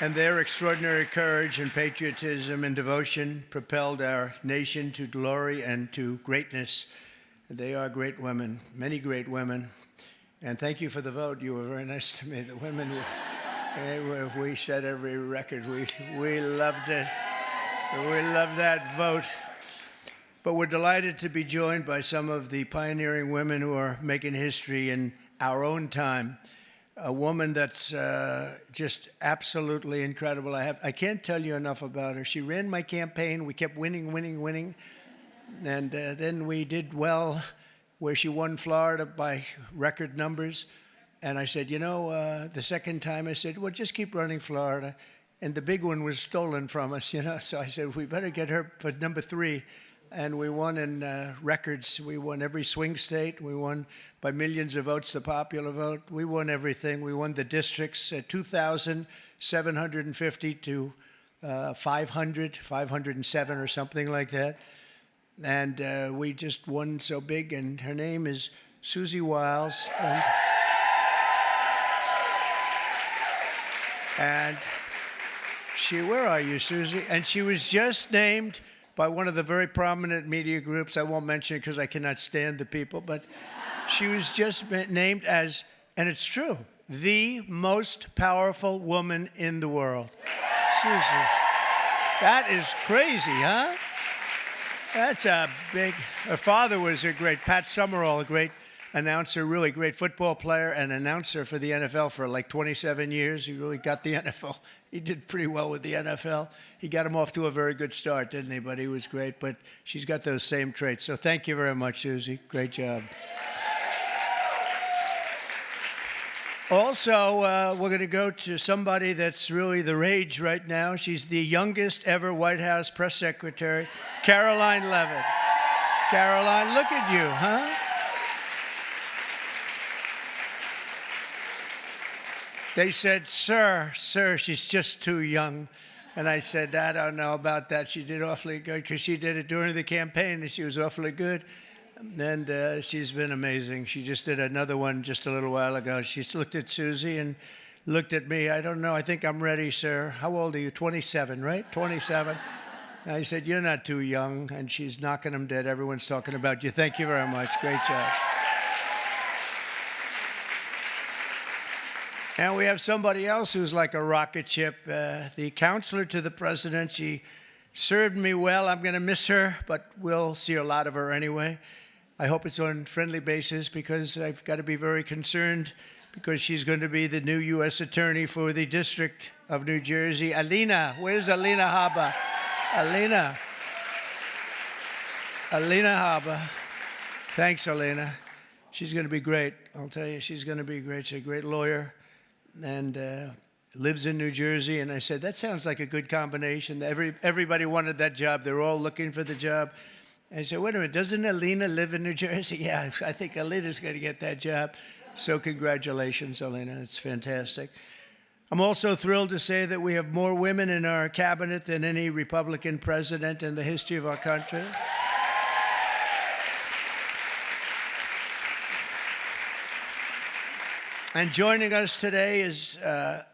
And their extraordinary courage and patriotism and devotion propelled our nation to glory and to greatness. They are great women, many great women. And thank you for the vote. You were very nice to me. The women, we set every record. We loved it. We loved that vote. But we're delighted to be joined by some of the pioneering women who are making history in our own time. A woman that's just absolutely incredible. I can't tell you enough about her. She ran my campaign. We kept winning. And then we did well where she won Florida by record numbers. And I said, the second time I said, well, just keep running Florida. And the big one was stolen from us, So I said, we better get her for number 3. And we won in records. We won every swing state. We won by millions of votes, the popular vote. We won everything. We won the districts, 2,750 to 507 or something like that. And we just won so big. And her name is Susie Wiles. And she, where are you, Susie? And she was just named by one of the very prominent media groups. I won't mention it because I cannot stand the people, but she was just named as, and it's true, the most powerful woman in the world. Susie, that is crazy, huh? That's a big, her father was a great, Pat Summerall, a great announcer, really great football player and announcer for the NFL for like 27 years. He really got the NFL. He did pretty well with the NFL. He got him off to a very good start, didn't he? But he was great. But she's got those same traits. So thank you very much, Susie. Great job. Also, we're going to go to somebody that's really the rage right now. She's the youngest ever White House press secretary, Caroline Levitt. Caroline, look at you, huh? They said, sir, she's just too young. And I said, I don't know about that. She did awfully good because she did it during the campaign and she was awfully good. And she's been amazing. She just did another one just a little while ago. She looked at Susie and looked at me. I don't know. I think I'm ready, sir. How old are you? 27, right? 27. And I said, you're not too young. And she's knocking them dead. Everyone's talking about you. Thank you very much. Great job. And we have somebody else who's like a rocket ship, the counselor to the president. She served me well. I'm going to miss her, but we'll see a lot of her anyway. I hope it's on friendly basis because I've got to be very concerned because she's going to be the new U.S. attorney for the District of New Jersey. Alina, where's Alina Habba? Alina Habba. Thanks, Alina. She's going to be great. I'll tell you, she's going to be great. She's a great lawyer. And lives in New Jersey. And I said, that sounds like a good combination. Everybody wanted that job. They're all looking for the job. And I said, wait a minute, doesn't Alina live in New Jersey? Yeah, I think Alina's going to get that job. So congratulations, Alina. It's fantastic. I'm also thrilled to say that we have more women in our cabinet than any Republican president in the history of our country. And joining us today is a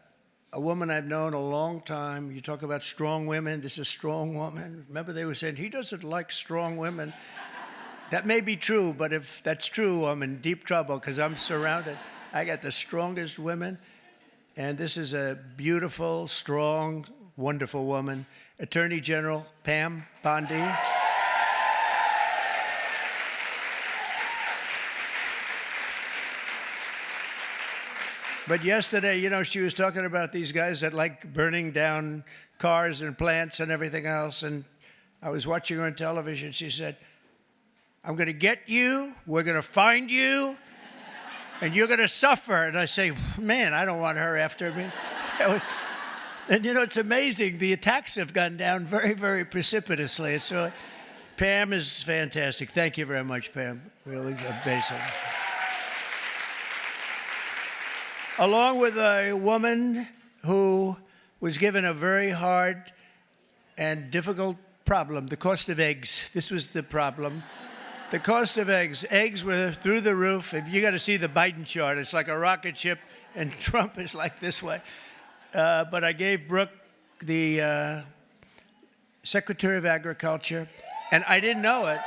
woman I've known a long time. You talk about strong women. This is a strong woman. Remember, they were saying, he doesn't like strong women. That may be true, but if that's true, I'm in deep trouble because I'm surrounded. I got the strongest women. And this is a beautiful, strong, wonderful woman. Attorney General Pam Bondi. But yesterday, she was talking about these guys that like burning down cars and plants and everything else. And I was watching her on television. She said, I'm going to get you. We're going to find you. And you're going to suffer. And I say, man, I don't want her after me. And, it's amazing. The attacks have gone down very, very precipitously. It's really, Pam is fantastic. Thank you very much, Pam. Really amazing. Along with a woman who was given a very hard and difficult problem, the cost of eggs. This was the problem. The cost of eggs. Eggs were through the roof. If you got to see the Biden chart, it's like a rocket ship, and Trump is like this way. but I gave Brooke the Secretary of Agriculture, and I didn't know it.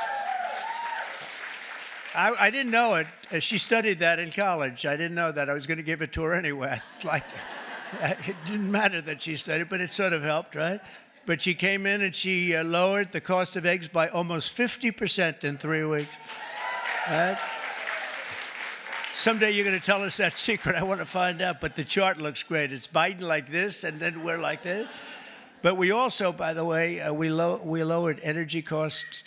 I didn't know it. She studied that in college. I didn't know that. I was going to give it to her anyway. It didn't matter that she studied, but it sort of helped, right? But she came in and she lowered the cost of eggs by almost 50% in 3 weeks. Right? Someday you're going to tell us that secret. I want to find out. But the chart looks great. It's Biden like this, and then we're like this. But we also, by the way, we lowered energy costs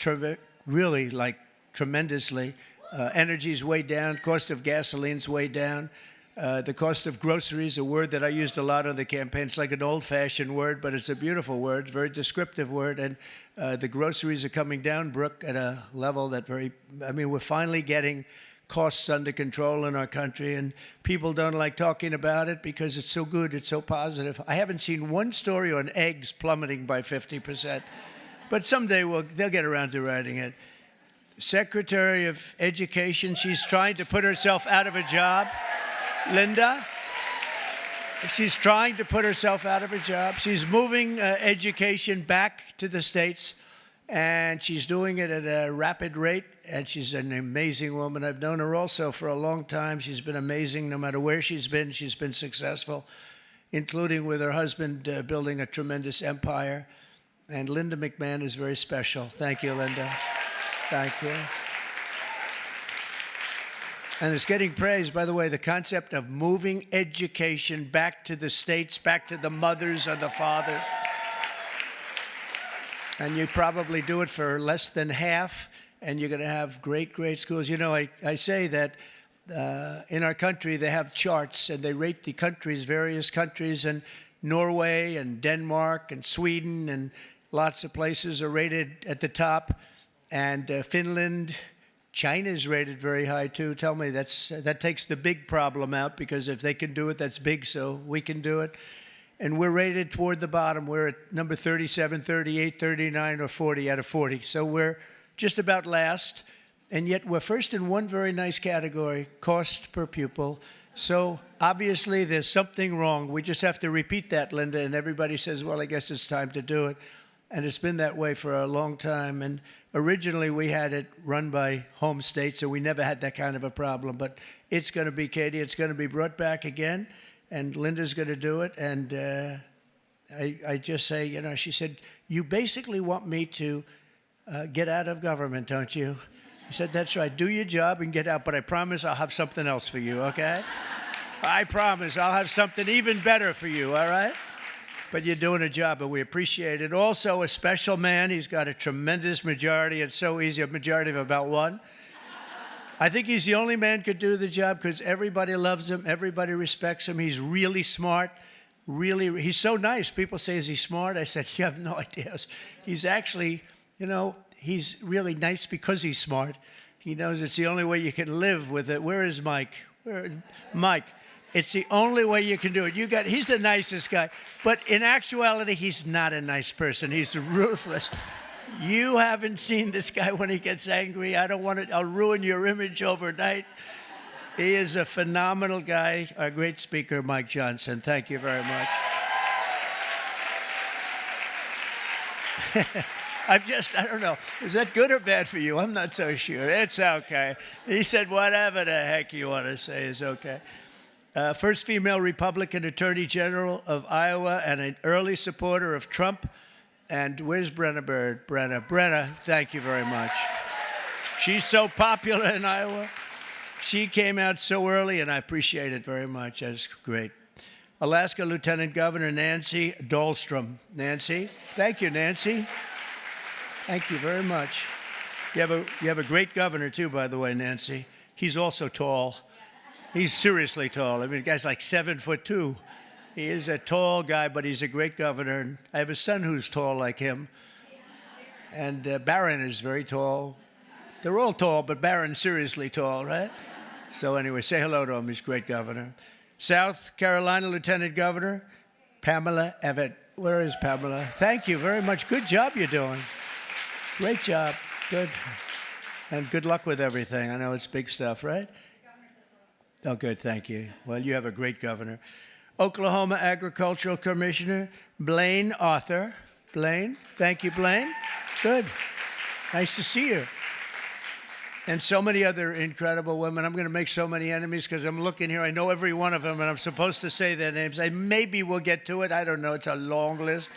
really like tremendously. Energy's way down. Cost of gasoline's way down. The cost of groceries, a word that I used a lot on the campaign. It's like an old-fashioned word, but it's a beautiful word, very descriptive word. And the groceries are coming down, Brooke, at a level that we're finally getting costs under control in our country, and people don't like talking about it because it's so good, it's so positive. I haven't seen one story on eggs plummeting by 50%, but someday they'll get around to writing it. Secretary of Education, she's trying to put herself out of a job. Linda, she's trying to put herself out of a job. She's moving education back to the states, and she's doing it at a rapid rate, and she's an amazing woman. I've known her also for a long time. She's been amazing. No matter where she's been successful, including with her husband building a tremendous empire. And Linda McMahon is very special. Thank you, Linda. Thank you. And it's getting praised, by the way, the concept of moving education back to the states, back to the mothers and the fathers. And you probably do it for less than half, and you're going to have great, great schools. You know, I say that in our country, they have charts, and they rate the countries, various countries, and Norway and Denmark and Sweden and lots of places are rated at the top. And Finland, China's rated very high, too. Tell me, that takes the big problem out, because if they can do it, that's big, so we can do it. And we're rated toward the bottom. We're at number 37, 38, 39, or 40 out of 40. So we're just about last. And yet we're first in one very nice category, cost per pupil. So obviously there's something wrong. We just have to repeat that, Linda, and everybody says, well, I guess it's time to do it. And it's been that way for a long time. And originally we had it run by home states, so we never had that kind of a problem. But it's going to be, Katie, it's going to be brought back again. And Linda's going to do it. And I just say, you know, she said, you basically want me to get out of government, don't you? I said, that's right. Do your job and get out. But I promise I'll have something else for you, okay? I promise I'll have something even better for you, all right? But you're doing a job, and we appreciate it. Also, a special man. He's got a tremendous majority. It's so easy, a majority of about one. I think he's the only man could do the job because everybody loves him. Everybody respects him. He's really smart. He's so nice. People say, is he smart? I said, you have no idea. He's actually, you know, he's really nice because he's smart. He knows it's the only way you can live with it. Where is Mike? Mike. It's the only way you can do it. He's the nicest guy. But in actuality, he's not a nice person. He's ruthless. You haven't seen this guy when he gets angry. I'll ruin your image overnight. He is a phenomenal guy. Our great speaker, Mike Johnson. Thank you very much. I don't know. Is that good or bad for you? I'm not so sure. It's okay. He said whatever the heck you want to say is okay. First female Republican Attorney General of Iowa and an early supporter of Trump. And where's Brenna Bird? Brenna, thank you very much. She's so popular in Iowa. She came out so early, and I appreciate it very much. That's great. Alaska Lieutenant Governor Nancy Dahlstrom. Nancy, thank you, Nancy. Thank you very much. You have a great governor, too, by the way, Nancy. He's also tall. He's seriously tall. I mean, the guy's like 7'2". He is a tall guy, but he's a great governor. And I have a son who's tall like him. And Barron is very tall. They're all tall, but Barron's seriously tall, right? So anyway, say hello to him. He's a great governor. South Carolina Lieutenant Governor Pamela Evette. Where is Pamela? Thank you very much. Good job you're doing. Great job. Good. And good luck with everything. I know it's big stuff, right? Oh, good. Thank you. Well, you have a great governor. Oklahoma Agricultural Commissioner Blaine Arthur. Blaine, thank you, Blaine. Good. Nice to see you. And so many other incredible women. I'm going to make so many enemies because I'm looking here. I know every one of them, and I'm supposed to say their names. Maybe we'll get to it. I don't know. It's a long list.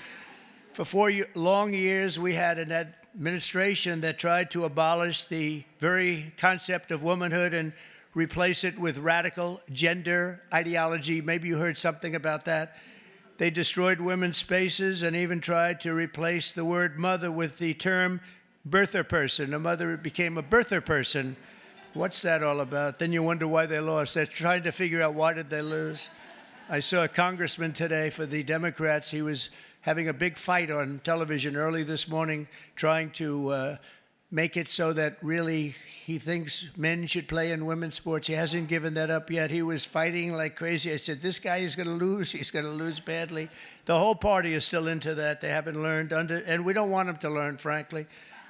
For 4 long years, we had an administration that tried to abolish the very concept of womanhood and replace it with radical gender ideology. Maybe you heard something about that. They destroyed women's spaces and even tried to replace the word mother with the term birther person. A mother became a birther person. What's that all about? Then you wonder why they lost. They're trying to figure out why did they lose. I saw a congressman today for the Democrats. He was having a big fight on television early this morning, trying to make it so that really he thinks men should play in women's sports. He hasn't given that up yet. He was fighting like crazy. I said, this guy is going to lose. He's going to lose badly. The whole party is still into that. They haven't learned, and we don't want them to learn, frankly.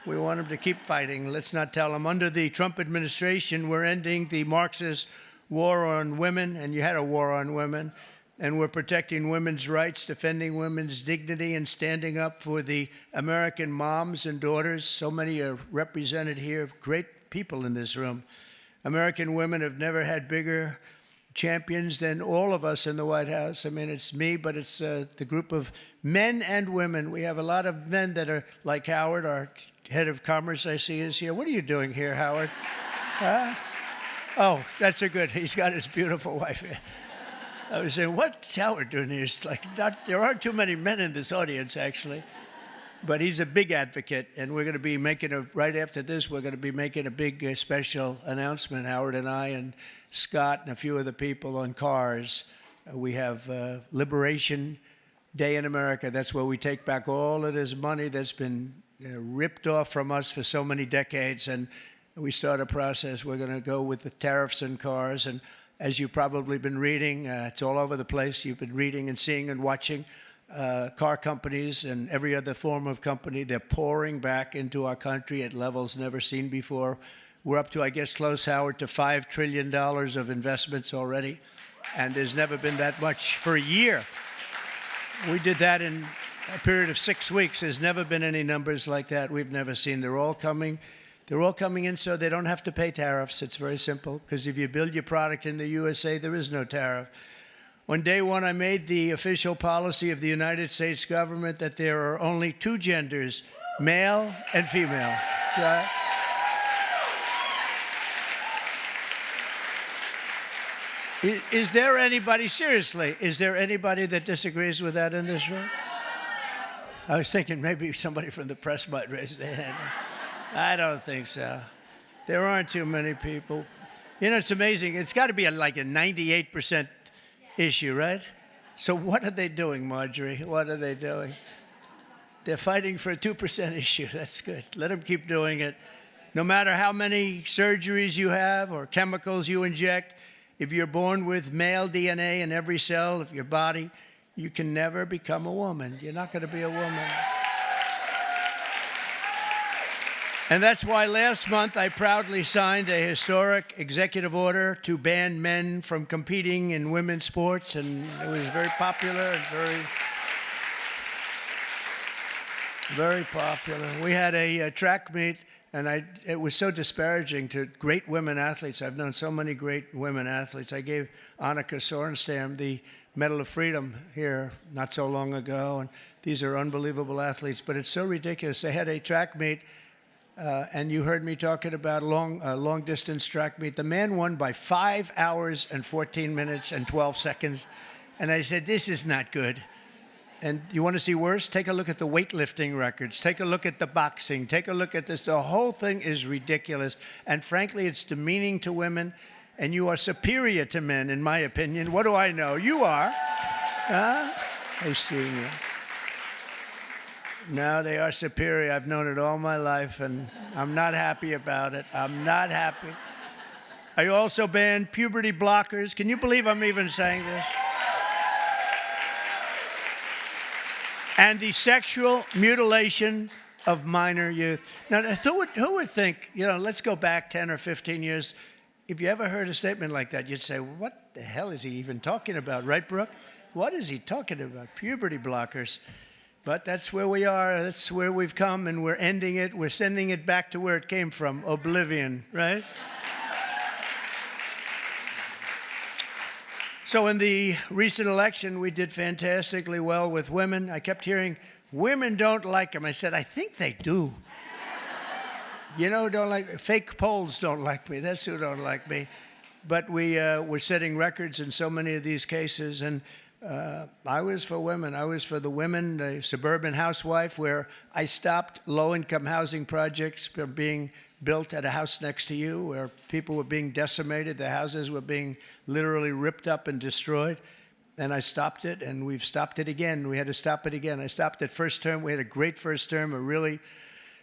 We want them to keep fighting. Let's not tell them. Under the Trump administration, we're ending the Marxist war on women, and you had a war on women, and we're protecting women's rights, defending women's dignity, and standing up for the American moms and daughters. So many are represented here, great people in this room. American women have never had bigger champions than all of us in the White House. I mean, it's me, but it's the group of men and women. We have a lot of men that are like Howard, our head of commerce, I see is here. What are you doing here, Howard? Oh, that's a good. He's got his beautiful wife here. I was saying, what's Howard doing here? It's like there aren't too many men in this audience, actually. But he's a big advocate, and we're going to be making right after this, we're going to be making a big special announcement, Howard and I and Scott and a few other people on cars. We have Liberation Day in America. That's where we take back all of this money that's been ripped off from us for so many decades, and we start a process. We're going to go with the tariffs on cars, and as you've probably been reading, it's all over the place. You've been reading and seeing and watching car companies and every other form of company. They're pouring back into our country at levels never seen before. We're up to, I guess, close, Howard, to $5 trillion of investments already, and there's never been that much for a year. We did that in a period of 6 weeks. There's never been any numbers like that. We've never seen. They're all coming in so they don't have to pay tariffs. It's very simple, because if you build your product in the USA, there is no tariff. On day one, I made the official policy of the United States government that there are only two genders, male and female. So, is there anybody, seriously, is there anybody that disagrees with that in this room? I was thinking maybe somebody from the press might raise their hand. I don't think so. There aren't too many people. You know, it's amazing. It's got to be like a 98% issue, right? So what are they doing, Marjorie? What are they doing? They're fighting for a 2% issue. That's good. Let them keep doing it. No matter how many surgeries you have or chemicals you inject, if you're born with male DNA in every cell of your body, you can never become a woman. You're not going to be a woman. And that's why last month I proudly signed a historic executive order to ban men from competing in women's sports, and it was very popular and very popular. We had a track meet, and it was so disparaging to great women athletes. I've known so many great women athletes. I gave Annika Sorenstam the Medal of Freedom here not so long ago, and these are unbelievable athletes, but it's so ridiculous. They had a track meet, and you heard me talking about long-distance track meet. The man won by 5 hours and 14 minutes and 12 seconds, and I said, this is not good. And you want to see worse? Take a look at the weightlifting records. Take a look at the boxing. Take a look at this. The whole thing is ridiculous, and frankly, it's demeaning to women. And you are superior to men, in my opinion. What do I know? You are. I've seen you. No, they are superior. I've known it all my life, and I'm not happy about it. I'm not happy. I also banned puberty blockers. Can you believe I'm even saying this? And the sexual mutilation of minor youth. Now, who would think, let's go back 10 or 15 years. If you ever heard a statement like that, you'd say, what the hell is he even talking about, right, Brooke? What is he talking about? Puberty blockers. But that's where we are. That's where we've come, and we're ending it. We're sending it back to where it came from, oblivion, right? So in the recent election, we did fantastically well with women. I kept hearing, women don't like them. I said, I think they do. You know, don't like, fake polls don't like me. That's who don't like me. But we're setting records in so many of these cases, and I was for women. I was for the women, the suburban housewife, where I stopped low-income housing projects from being built at a house next to you, where people were being decimated. The houses were being literally ripped up and destroyed. And I stopped it, and we've stopped it again. We had to stop it again. I stopped it first term. We had a great first term, a really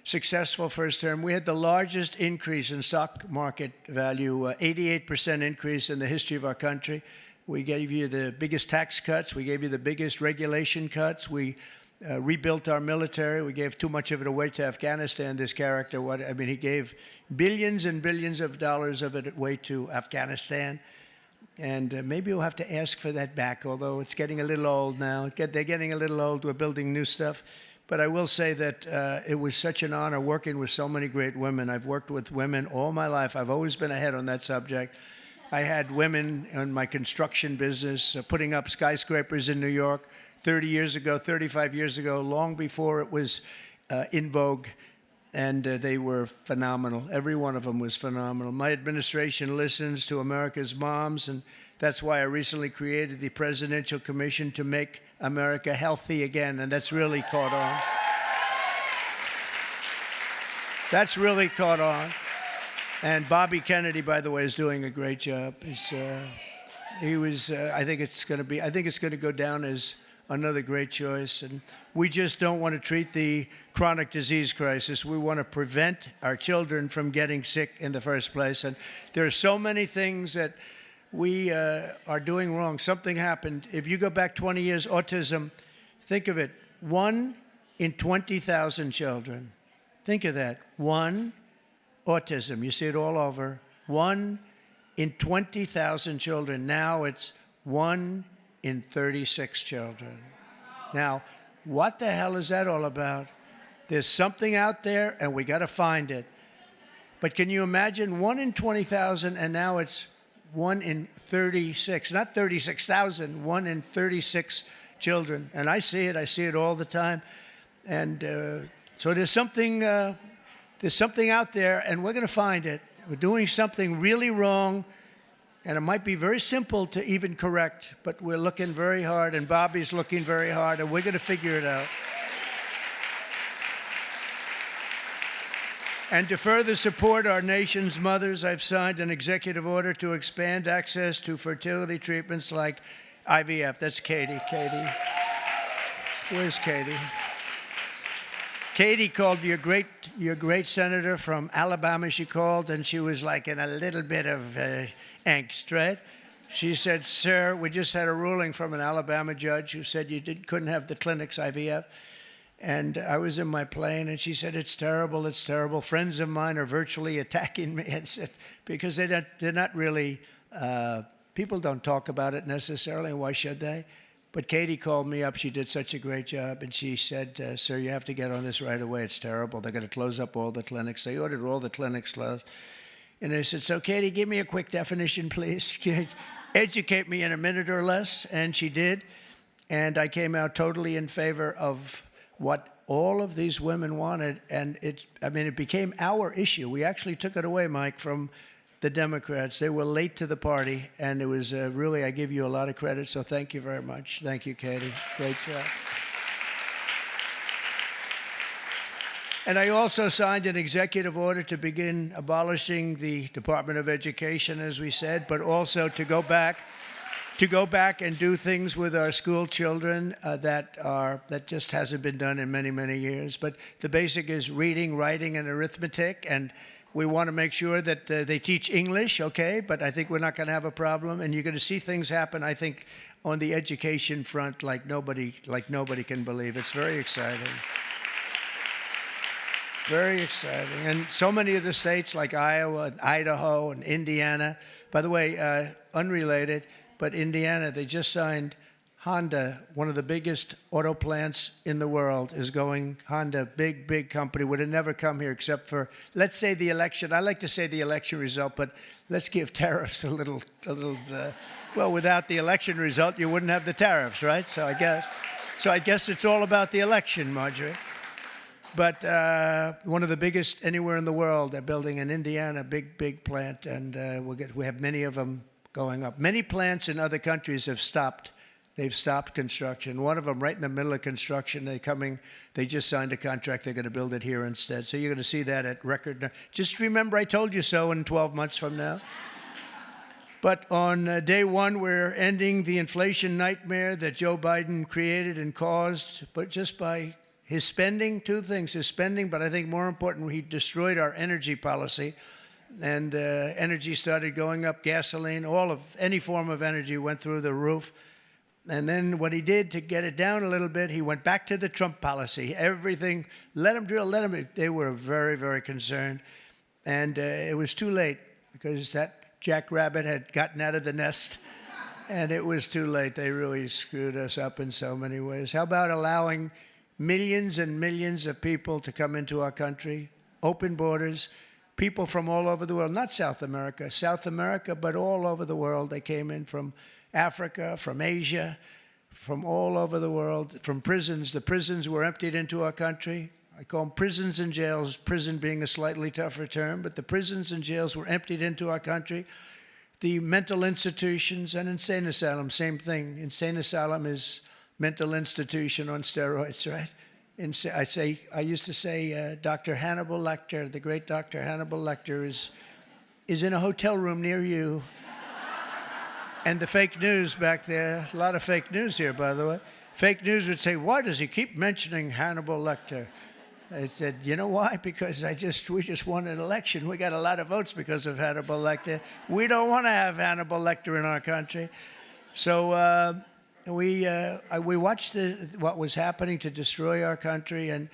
successful first term. We had the largest increase in stock market value, 88% increase in the history of our country. We gave you the biggest tax cuts. We gave you the biggest regulation cuts. We rebuilt our military. We gave too much of it away to Afghanistan, this character. He gave billions and billions of dollars of it away to Afghanistan. And maybe we'll have to ask for that back, although it's getting a little old now. They're getting a little old. We're building new stuff. But I will say that it was such an honor working with so many great women. I've worked with women all my life. I've always been ahead on that subject. I had women in my construction business putting up skyscrapers in New York 30 years ago, 35 years ago, long before it was in vogue. And they were phenomenal. Every one of them was phenomenal. My administration listens to America's moms, and that's why I recently created the Presidential Commission to make America healthy again, and that's really caught on. That's really caught on. And Bobby Kennedy, by the way, is doing a great job. I think it's going to go down as another great choice. And we just don't want to treat the chronic disease crisis. We want to prevent our children from getting sick in the first place. And there are so many things that we are doing wrong. Something happened. If you go back 20 years, autism, think of it, 1 in 20,000 children. Think of that, 1 autism. You see it all over. 1 in 20,000 children. Now it's 1 in 36 children. Now, what the hell is that all about? There's something out there, and we got to find it. But can you imagine 1 in 20,000, and now it's 1 in 36, not 36,000, 1 in 36 children. And I see it all the time. And so there's something out there, and we're going to find it. We're doing something really wrong, and it might be very simple to even correct, but we're looking very hard, and Bobby's looking very hard, and we're going to figure it out. And to further support our nation's mothers, I've signed an executive order to expand access to fertility treatments like IVF. That's Katie. Katie. Where's Katie? Katie called your great senator from Alabama. She called, and she was like in a little bit of angst, right? She said, "Sir, we just had a ruling from an Alabama judge who said you couldn't have the clinics IVF." And I was in my plane, and she said, "It's terrible, it's terrible. Friends of mine are virtually attacking me," and said, because they're not really, people don't talk about it necessarily, and why should they? But Katie called me up. She did such a great job, and she said, "Sir, you have to get on this right away. It's terrible. They're going to close up all the clinics." They ordered all the clinics closed. And I said, "So, Katie, give me a quick definition, please. Educate me in a minute or less." And she did. And I came out totally in favor of what all of these women wanted. And it became our issue. We actually took it away, Mike, from the Democrats. They were late to the party. And it was really, I give you a lot of credit. So thank you very much. Thank you, Katie. Great job. And I also signed an executive order to begin abolishing the Department of Education, as we said, but also to go back and do things with our school children that just hasn't been done in many, many years. But the basic is reading, writing, and arithmetic, and we want to make sure that they teach English, okay? But I think we're not going to have a problem, and you're going to see things happen, I think, on the education front like nobody can believe. It's very exciting. Very exciting. And so many of the states like Iowa and Idaho and Indiana, by the way, unrelated, but Indiana, they just signed Honda, one of the biggest auto plants in the world, is going. Honda, big company, would have never come here except for, let's say, the election. I like to say the election result, but let's give tariffs a little. Well, without the election result, you wouldn't have the tariffs, right? So I guess it's all about the election, Marjorie. But one of the biggest anywhere in the world. They're building in Indiana, big plant, and we have many of them going up. Many plants in other countries have stopped. They've stopped construction. One of them, right in the middle of construction, they just signed a contract. They're going to build it here instead. So you're going to see that at record. Just remember, I told you so in 12 months from now. But on day one, we're ending the inflation nightmare that Joe Biden created and caused, but just by his spending. Two things: his spending, but I think more important, he destroyed our energy policy. And energy started going up. Gasoline, any form of energy went through the roof. And then what he did to get it down a little bit, he went back to the Trump policy. Everything, let him drill, let him. They were very concerned. And it was too late because that jackrabbit had gotten out of the nest. And it was too late. They really screwed us up in so many ways. How about allowing millions and millions of people to come into our country? Open borders. People from all over the world, not South America, but all over the world. They came in from Africa, from Asia, from all over the world, from prisons. The prisons were emptied into our country. I call them prisons and jails, prison being a slightly tougher term, but the prisons and jails were emptied into our country. The mental institutions and insane asylum, same thing. Insane asylum is mental institution on steroids, right? I used to say Dr. Hannibal Lecter, the great Dr. Hannibal Lecter, is in a hotel room near you. And the fake news back there, a lot of fake news here, by the way. Fake news would say, why does he keep mentioning Hannibal Lecter? I said, you know why? Because we just won an election. We got a lot of votes because of Hannibal Lecter. We don't want to have Hannibal Lecter in our country. So we watched what was happening to destroy our country. And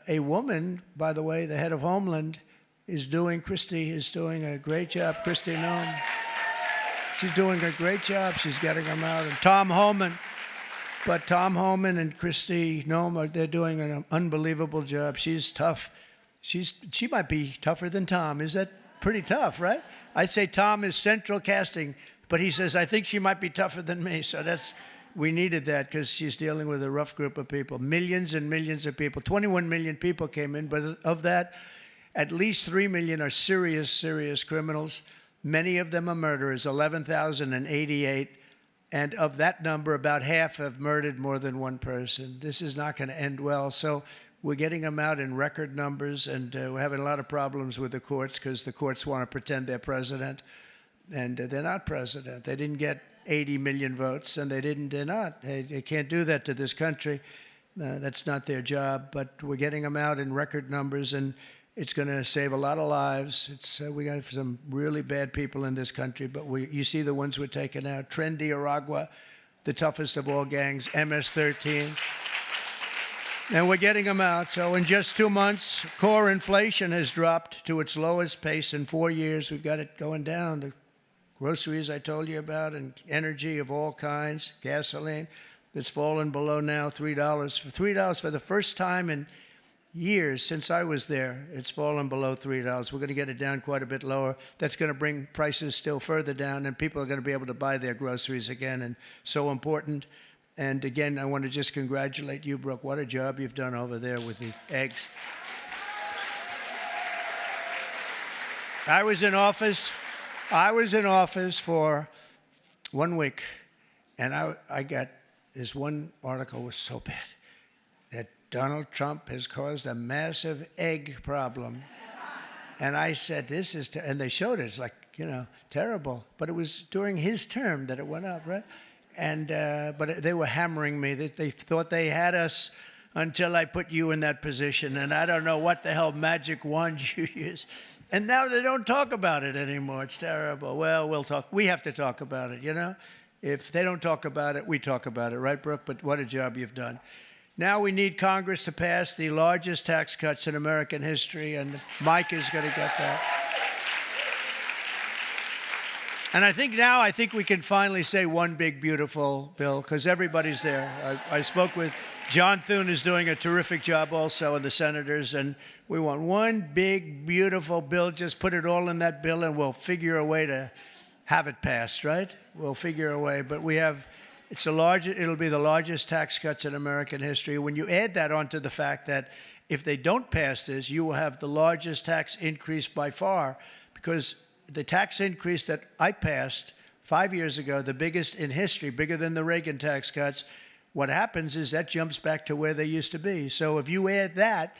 a woman, by the way, the head of Homeland, Christie is doing a great job. Kristi Noem. She's doing a great job. She's getting them out. And Tom Homan and Kristi Noem, they're doing an unbelievable job. She's tough. She might be tougher than Tom. Is that pretty tough, right? I'd say Tom is central casting, but he says, I think she might be tougher than me. So we needed that because she's dealing with a rough group of people. Millions and millions of people. 21 million people came in, but of that, at least 3 million are serious criminals. Many of them are murderers, 11,088. And of that number, about half have murdered more than one person. This is not going to end well. So we're getting them out in record numbers, and we're having a lot of problems with the courts because the courts want to pretend they're president. And they're not president. They didn't get 80 million votes, and they're not. They can't do that to this country. That's not their job. But we're getting them out in record numbers, and it's going to save a lot of lives. We got some really bad people in this country, but you see the ones we're taking out. Trendy Aragua, the toughest of all gangs, MS-13. And we're getting them out. So in just 2 months, core inflation has dropped to its lowest pace in 4 years. We've got it going down. The groceries I told you about, and energy of all kinds, gasoline, that's fallen below now $3. For $3 for the first time in years since I was there, it's fallen below $3. We're going to get it down quite a bit lower. That's going to bring prices still further down, and people are going to be able to buy their groceries again, and so important. And again, I want to just congratulate you, Brooke. What a job you've done over there with the eggs. I was in office for 1 week, and I got this one article was so bad that Donald Trump has caused a massive egg problem. And I said, this is, and they showed it, it's like, terrible. But it was during his term that it went up, right? And, but they were hammering me. They thought they had us until I put you in that position. And I don't know what the hell magic wand you use. And now they don't talk about it anymore. It's terrible. Well, we'll talk. We have to talk about it, If they don't talk about it, we talk about it, right, Brooke? But what a job you've done. Now we need Congress to pass the largest tax cuts in American history, and Mike is going to get that. And I think we can finally say one big, beautiful bill, because everybody's there. I spoke with John Thune, who's doing a terrific job also, and the senators, and we want one big, beautiful bill. Just put it all in that bill, and we'll figure a way to have it passed, right? We'll figure a way. But it'll be the largest tax cuts in American history. When you add that onto the fact that if they don't pass this, you will have the largest tax increase by far, because the tax increase that I passed 5 years ago, the biggest in history, bigger than the Reagan tax cuts, what happens is that jumps back to where they used to be. So if you add that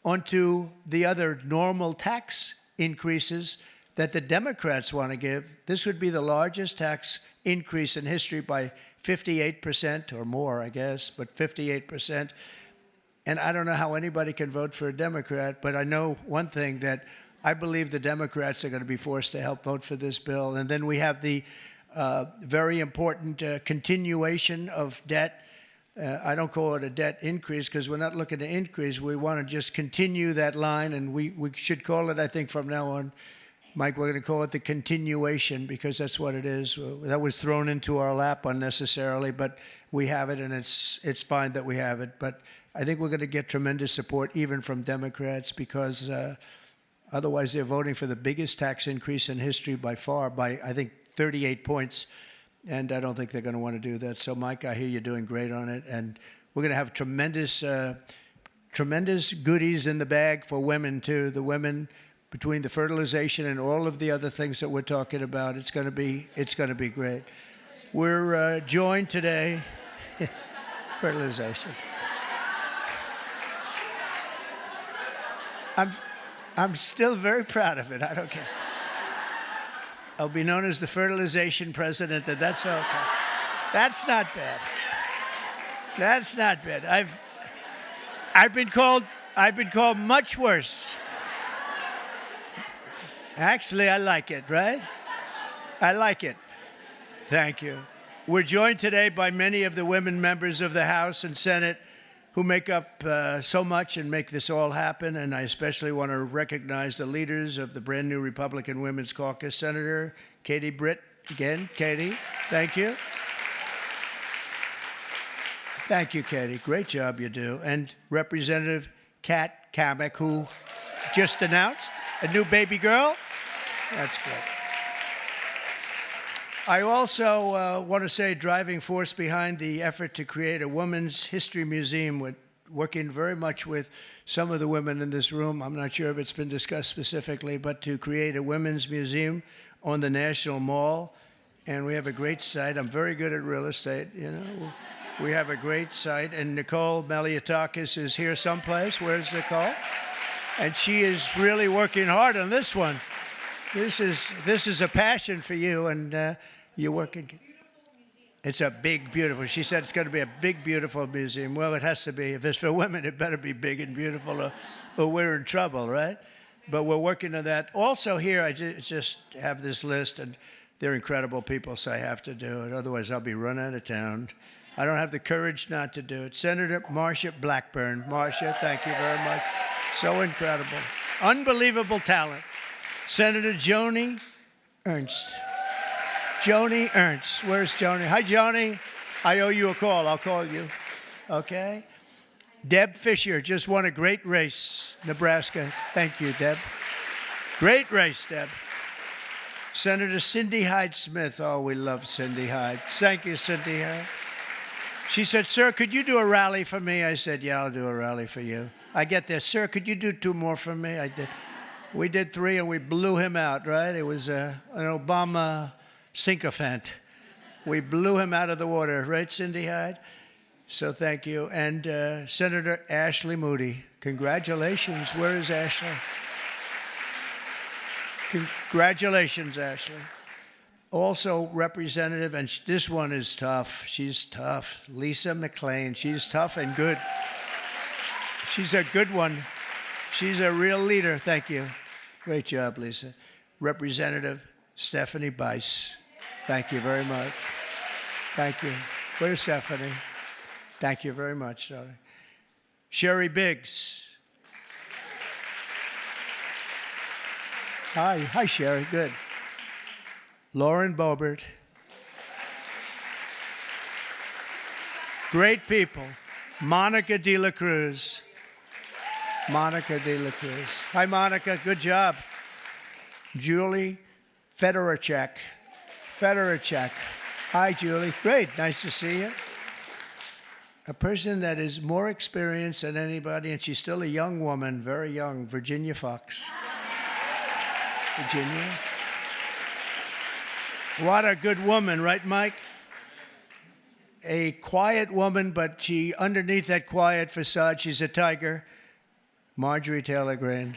onto the other normal tax increases that the Democrats want to give, this would be the largest tax increase in history by 58% or more, I guess, but 58%. And I don't know how anybody can vote for a Democrat, but I know one thing, that I believe the Democrats are going to be forced to help vote for this bill. And then we have the very important continuation of debt. I don't call it a debt increase, because we're not looking to increase. We want to just continue that line, and we should call it, I think, from now on, Mike, we're going to call it the continuation, because that's what it is. That was thrown into our lap unnecessarily, but we have it, and it's fine that we have it. But I think we're going to get tremendous support even from Democrats, because otherwise they're voting for the biggest tax increase in history by far, by, I think, 38 points. And I don't think they're going to want to do that. So, Mike, I hear you're doing great on it. And we're going to have tremendous goodies in the bag for women, too. The women, between the fertilization and all of the other things that we're talking about, it's going to be great. We're joined today, fertilization. I'm still very proud of it. I don't care. I'll be known as the fertilization president, and that's okay. That's not bad. That's not bad. I've been called much worse. Actually, I like it, right? I like it. Thank you. We're joined today by many of the women members of the House and Senate who make up so much and make this all happen. And I especially want to recognize the leaders of the brand new Republican Women's Caucus, Senator Katie Britt. Again, Katie, thank you. Thank you, Katie. Great job you do. And Representative Kat Kamek, who just announced a new baby girl. That's good. I also want to say driving force behind the effort to create a Women's History Museum, with working very much with some of the women in this room. I'm not sure if it's been discussed specifically, but to create a women's museum on the National Mall. And we have a great site. I'm very good at real estate, you know. We have a great site. And Nicole Meliatakis is here someplace. Where's Nicole? And she is really working hard on this one. This is a passion for you, and you're working. It's a big, beautiful. She said it's going to be a big, beautiful museum. Well, it has to be. If it's for women, it better be big and beautiful, or we're in trouble, right? But we're working on that. Also here, I just have this list, and they're incredible people, so I have to do it. Otherwise, I'll be run out of town. I don't have the courage not to do it. Senator Marsha Blackburn. Marsha, thank you very much. So incredible. Unbelievable talent. Senator Joni Ernst. Joni Ernst. Where's Joni? Hi, Joni. I owe you a call. I'll call you. Okay? Deb Fisher just won a great race, Nebraska. Thank you, Deb. Great race, Deb. Senator Cindy Hyde-Smith. Oh, we love Cindy Hyde. Thank you, Cindy Hyde. She said, sir, could you do a rally for me? I said, yeah, I'll do a rally for you. I get there. Sir, could you do 2 more for me? I did. We did 3, and we blew him out, right? It was an Obama sycophant. We blew him out of the water, right, Cindy Hyde? So thank you. And Senator Ashley Moody. Congratulations. Where is Ashley? Congratulations, Ashley. Also, Representative, and this one is tough. She's tough. Lisa McClain. She's tough and good. She's a good one. She's a real leader. Thank you. Great job, Lisa. Representative Stephanie Bice. Thank you very much. Thank you. Where's Stephanie? Thank you very much, darling. Sherry Biggs. Hi, Sherry. Good. Lauren Boebert. Great people. Monica De La Cruz. Monica De La Cruz. Hi, Monica. Good job. Julie Fedoracek. Fedoracek. Hi, Julie. Great. Nice to see you. A person that is more experienced than anybody, and she's still a young woman, very young, Virginia Fox. Virginia. What a good woman, right, Mike? A quiet woman, but she, underneath that quiet facade, she's a tiger. Marjorie Taylor Greene.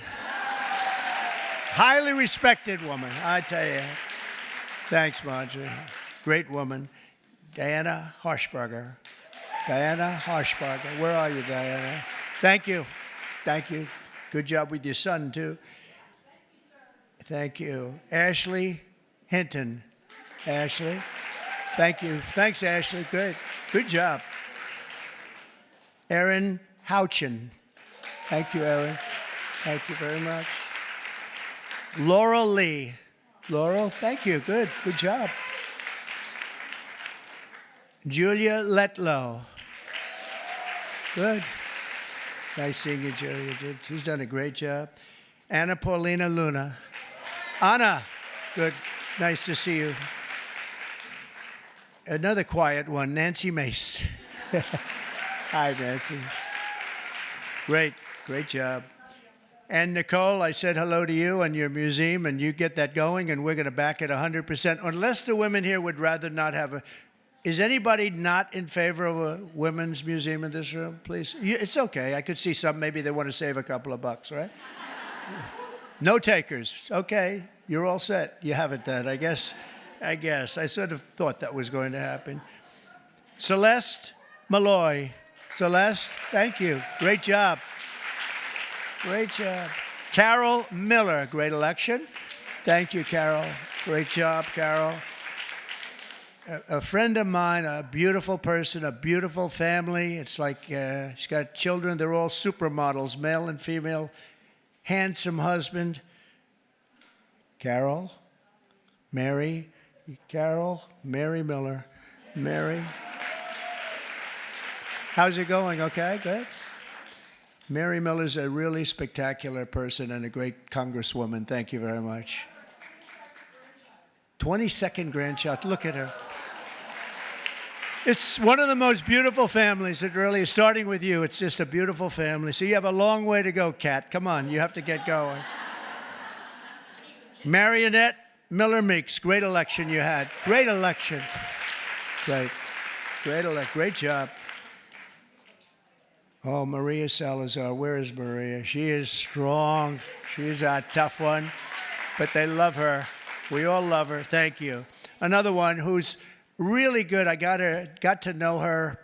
Highly respected woman, I tell you. Thanks, Marjorie. Great woman. Diana Harshbarger. Diana Harshbarger. Where are you, Diana? Thank you. Thank you. Good job with your son, too. Thank you. Ashley Hinton. Ashley. Thank you. Thanks, Ashley. Good. Good job. Erin Houchin. Thank you, Erin. Thank you very much. Laurel Lee. Laurel, thank you. Good. Good job. Julia Letlow. Good. Nice seeing you, Julia. She's done a great job. Anna Paulina Luna. Anna. Good. Nice to see you. Another quiet one, Nancy Mace. Hi, Nancy. Great. Great job. And Nicole, I said hello to you and your museum, and you get that going, and we're going to back it 100%. Unless the women here would rather not have a... Is anybody not in favor of a women's museum in this room, please? It's okay. I could see some. Maybe they want to save a couple of bucks, right? No takers. Okay. You're all set. You have it then, I guess. I sort of thought that was going to happen. Celeste Malloy. Celeste, thank you. Great job. Great job. Carol Miller, great election. Thank you, Carol. Great job, Carol. A friend of mine, a beautiful person, a beautiful family. It's like she's got children. They're all supermodels, male and female. Handsome husband. Carol, Mary, Carol, Mary Miller. Mary. How's it going? Okay, good. Mary Miller's a really spectacular person and a great congresswoman. Thank you very much. 22nd grandchild. Look at her. It's one of the most beautiful families. It really is. Starting with you, it's just a beautiful family. So you have a long way to go, Kat. Come on, you have to get going. Marionette Miller Meeks, great election you had. Great election. Great. Great job. Oh, Maria Salazar. Where is Maria? She is strong. She's a tough one. But they love her. We all love her. Thank you. Another one who's really good. I got to know her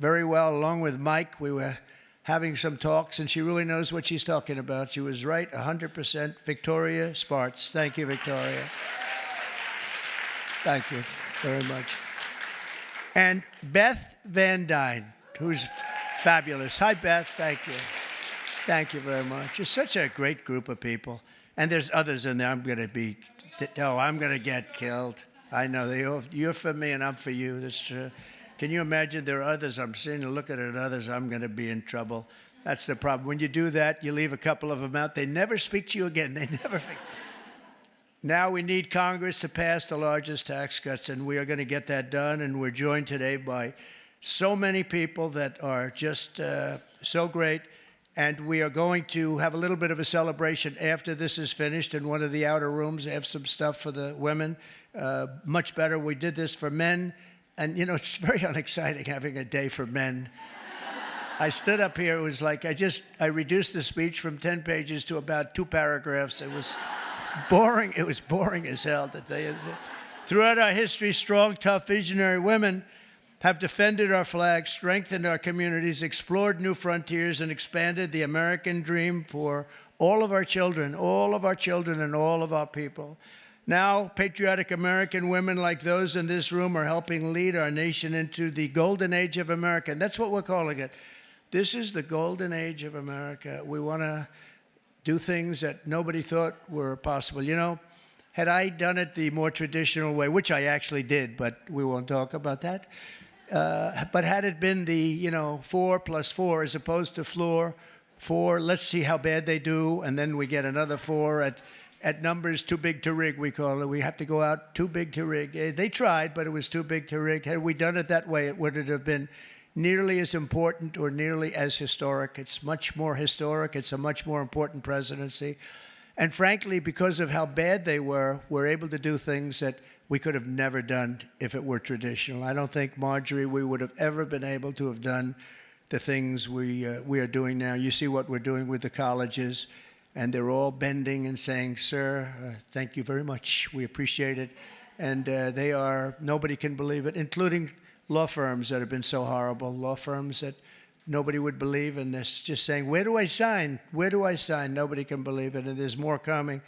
very well, along with Mike. We were having some talks, and she really knows what she's talking about. She was right 100%. Victoria Spartz. Thank you, Victoria. Thank you very much. And Beth Van Dyne, who's fabulous. Hi, Beth. Thank you. Thank you very much. You're such a great group of people. And there's others in there. I'm going to get killed. I know. You're for me and I'm for you. That's true. Can you imagine there are others I'm seeing and looking at others, I'm going to be in trouble. That's the problem. When you do that, you leave a couple of them out. They never speak to you again. They never. Now we need Congress to pass the largest tax cuts, and we are going to get that done. And we're joined today by so many people that are just so great. And we are going to have a little bit of a celebration after this is finished in one of the outer rooms. They have some stuff for the women. Much better. We did this for men. And, you know, it's very unexciting having a day for men. I stood up here. It was like I reduced the speech from 10 pages to about 2 paragraphs. It was boring. It was boring as hell, to tell you. Throughout our history, strong, tough, visionary women have defended our flag, strengthened our communities, explored new frontiers, and expanded the American dream for all of our children and all of our people. Now, patriotic American women like those in this room are helping lead our nation into the golden age of America. And that's what we're calling it. This is the golden age of America. We want to do things that nobody thought were possible. You know, had I done it the more traditional way, which I actually did, but we won't talk about that. But had it been the, 4 plus 4 as opposed to floor, 4, let's see how bad they do, and then we get another 4 at numbers too big to rig, we call it. We have to go out too big to rig. They tried, but it was too big to rig. Had we done it that way, it would have been nearly as important or nearly as historic. It's much more historic. It's a much more important presidency. And frankly, because of how bad they were, we're able to do things that we could have never done if it were traditional. I don't think, Marjorie, we would have ever been able to have done the things we are doing now. You see what we're doing with the colleges, and they're all bending and saying, sir, thank you very much. We appreciate it. And they are, nobody can believe it, including law firms that have been so horrible, law firms that nobody would believe, and they're just saying, where do I sign? Where do I sign? Nobody can believe it, and there's more coming.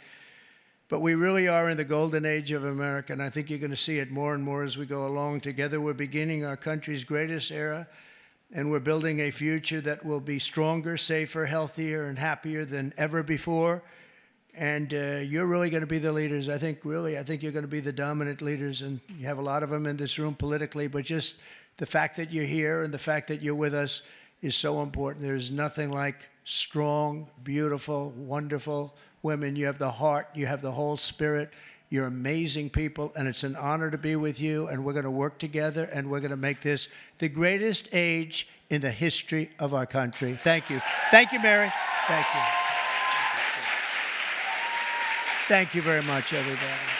But we really are in the golden age of America, and I think you're going to see it more and more as we go along. Together, we're beginning our country's greatest era, and we're building a future that will be stronger, safer, healthier, and happier than ever before. And you're really going to be the leaders. I think you're going to be the dominant leaders, and you have a lot of them in this room politically, but just the fact that you're here and the fact that you're with us is so important. There's nothing like strong, beautiful, wonderful women. You have the heart, you have the whole spirit. You're amazing people, and it's an honor to be with you, and we're going to work together, and we're going to make this the greatest age in the history of our country. Thank you. Thank you, Mary. Thank you. Thank you very much, everybody.